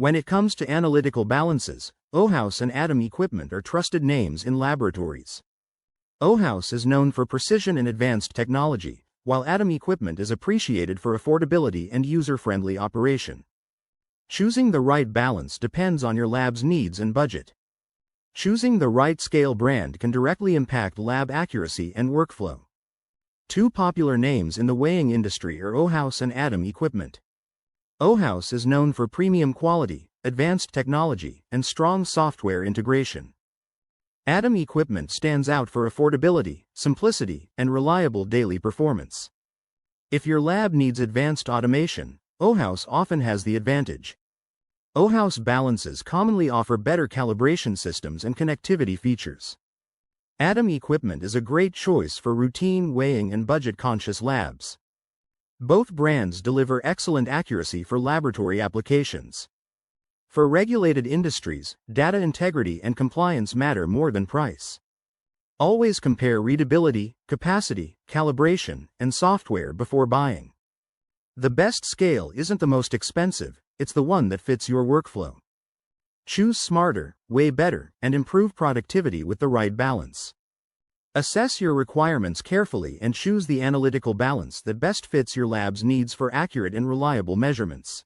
When it comes to analytical balances, Ohaus and Atom equipment are trusted names in laboratories. Ohaus is known for precision and advanced technology, while Atom equipment is appreciated for affordability and user-friendly operation. Choosing the right balance depends on your lab's needs and budget. Choosing the right scale brand can directly impact lab accuracy and workflow. Two popular names in the weighing industry are Ohaus and Atom equipment. Ohaus is known for premium quality, advanced technology, and strong software integration. Atom equipment stands out for affordability, simplicity, and reliable daily performance. If your lab needs advanced automation, Ohaus often has the advantage. Ohaus balances commonly offer better calibration systems and connectivity features. Atom equipment is a great choice for routine weighing and budget-conscious labs. Both brands deliver excellent accuracy for laboratory applications. For regulated industries, data integrity and compliance matter more than price. Always compare readability, capacity, calibration, and software before buying. The best scale isn't the most expensive, it's the one that fits your workflow. Choose smarter, weigh better, and improve productivity with the right balance. Assess your requirements carefully and choose the analytical balance that best fits your lab's needs for accurate and reliable measurements.